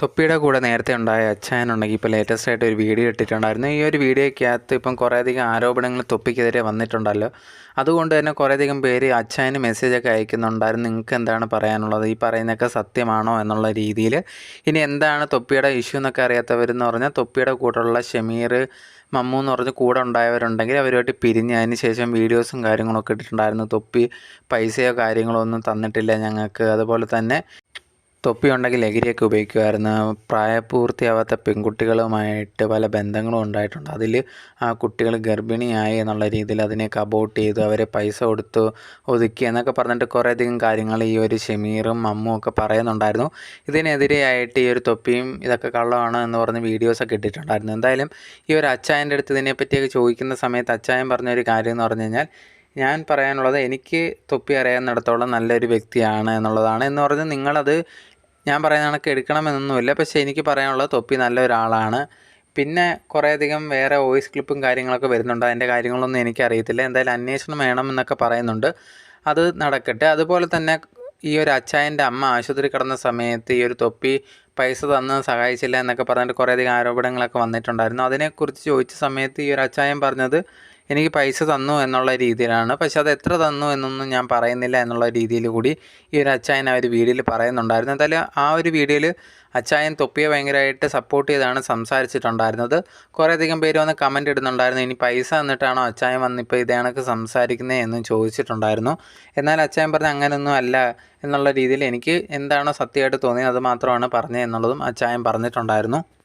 തൊപ്പിയുടെ കൂടെ നേരത്തെ ഉണ്ടായ അച്ചായനുണ്ടെങ്കിൽ ഇപ്പോൾ ലേറ്റസ്റ്റ് ആയിട്ട് ഒരു വീഡിയോ ഇട്ടിട്ടുണ്ടായിരുന്നു. ഈ ഒരു വീഡിയോയ്ക്കകത്ത് ഇപ്പം കുറേയധികം ആരോപണങ്ങൾ തൊപ്പിക്കെതിരെ വന്നിട്ടുണ്ടല്ലോ. അതുകൊണ്ട് തന്നെ കുറേയധികം പേര് അച്ചായന് മെസ്സേജൊക്കെ അയക്കുന്നുണ്ടായിരുന്നു. നിങ്ങൾക്ക് എന്താണ് പറയാനുള്ളത്? ഈ പറയുന്നതൊക്കെ സത്യമാണോ എന്നുള്ള രീതിയിൽ. ഇനി എന്താണ് തൊപ്പിയുടെ ഇഷ്യൂ എന്നൊക്കെ അറിയാത്തവരെന്ന് പറഞ്ഞാൽ തൊപ്പിയുടെ കൂടെയുള്ള ഷമീർ, മമ്മു എന്ന് പറഞ്ഞ് കൂടെ ഉണ്ടായവരുണ്ടെങ്കിൽ അവരുമായിട്ട് പിരിഞ്ഞ് അതിന് ശേഷം വീഡിയോസും കാര്യങ്ങളൊക്കെ ഇട്ടിട്ടുണ്ടായിരുന്നു. തൊപ്പി പൈസയോ കാര്യങ്ങളോ ഒന്നും തന്നിട്ടില്ല ഞങ്ങൾക്ക്. അതുപോലെ തന്നെ തൊപ്പി ഉണ്ടെങ്കിൽ ലഹരിയൊക്കെ ഉപയോഗിക്കുമായിരുന്നു. പ്രായപൂർത്തിയാവാത്ത പെൺകുട്ടികളുമായിട്ട് പല ബന്ധങ്ങളും ഉണ്ടായിട്ടുണ്ട്. അതിൽ ആ കുട്ടികൾ ഗർഭിണിയായി എന്നുള്ള രീതിയിൽ അതിനെയൊക്കെ അബോർട്ട് ചെയ്തു, അവരെ പൈസ കൊടുത്തു ഒതുക്കി എന്നൊക്കെ പറഞ്ഞിട്ട് കുറേയധികം കാര്യങ്ങൾ ഈ ഒരു ഷമീറും മമ്മും ഒക്കെ പറയുന്നുണ്ടായിരുന്നു. ഇതിനെതിരെയായിട്ട് ഈ ഒരു തൊപ്പിയും ഇതൊക്കെ കള്ളമാണ് എന്ന് പറഞ്ഞ് വീഡിയോസൊക്കെ ഇട്ടിട്ടുണ്ടായിരുന്നു. എന്തായാലും ഈ ഒരു അച്ചായൻ്റെ അടുത്ത് ഇതിനെപ്പറ്റിയൊക്കെ ചോദിക്കുന്ന സമയത്ത് അച്ചായൻ പറഞ്ഞൊരു കാര്യം എന്ന് പറഞ്ഞു കഴിഞ്ഞാൽ, ഞാൻ പറയാനുള്ളത് എനിക്ക് തൊപ്പി അറിയാവുന്നിടത്തോളം നല്ലൊരു വ്യക്തിയാണ് എന്നുള്ളതാണ്. എന്ന് പറഞ്ഞ് നിങ്ങളത് ഞാൻ പറയുന്ന കണക്ക് എടുക്കണമെന്നൊന്നുമില്ല. പക്ഷേ എനിക്ക് പറയാനുള്ളത് തൊപ്പി നല്ലൊരാളാണ്. പിന്നെ കുറേയധികം വേറെ വോയിസ് ക്ലിപ്പും കാര്യങ്ങളൊക്കെ വരുന്നുണ്ട്. അതിൻ്റെ കാര്യങ്ങളൊന്നും എനിക്കറിയത്തില്ല. എന്തായാലും അന്വേഷണം വേണമെന്നൊക്കെ പറയുന്നുണ്ട്. അത് നടക്കട്ടെ. അതുപോലെ തന്നെ ഈ ഒരു അച്ചായൻ്റെ അമ്മ ആശുപത്രി കിടന്ന സമയത്ത് ഈ ഒരു തൊപ്പി പൈസ തന്ന് സഹായിച്ചില്ല എന്നൊക്കെ പറഞ്ഞിട്ട് കുറേയധികം ആരോപണങ്ങളൊക്കെ വന്നിട്ടുണ്ടായിരുന്നു. അതിനെക്കുറിച്ച് ചോദിച്ച സമയത്ത് ഈ ഒരു അച്ചായൻ പറഞ്ഞത് എനിക്ക് പൈസ തന്നു എന്നുള്ള രീതിയിലാണ്. പക്ഷെ അത് എത്ര തന്നു എന്നൊന്നും ഞാൻ പറയുന്നില്ല എന്നുള്ള രീതിയിൽ കൂടി ഈ ഒരു അച്ചായൻ ആ ഒരു വീഡിയോയിൽ പറയുന്നുണ്ടായിരുന്നു. എന്തായാലും ആ ഒരു വീഡിയോയിൽ അച്ചായൻ തൊപ്പിയെ ഭയങ്കരമായിട്ട് സപ്പോർട്ട് ചെയ്താണ് സംസാരിച്ചിട്ടുണ്ടായിരുന്നത്. കുറേയധികം പേര് വന്ന് കമൻ്റ് ഇടുന്നുണ്ടായിരുന്നു, ഇനി പൈസ തന്നിട്ടാണോ അച്ചായൻ വന്നിപ്പോൾ ഇതേ കണക്ക് സംസാരിക്കുന്നത് എന്നും ചോദിച്ചിട്ടുണ്ടായിരുന്നു. എന്നാൽ അച്ചായൻ പറഞ്ഞ അങ്ങനെയൊന്നും അല്ല എന്നുള്ള രീതിയിൽ എനിക്ക് എന്താണോ സത്യമായിട്ട് തോന്നിയത് അത് മാത്രമാണ് പറഞ്ഞത് എന്നുള്ളതും അച്ചായൻ പറഞ്ഞിട്ടുണ്ടായിരുന്നു.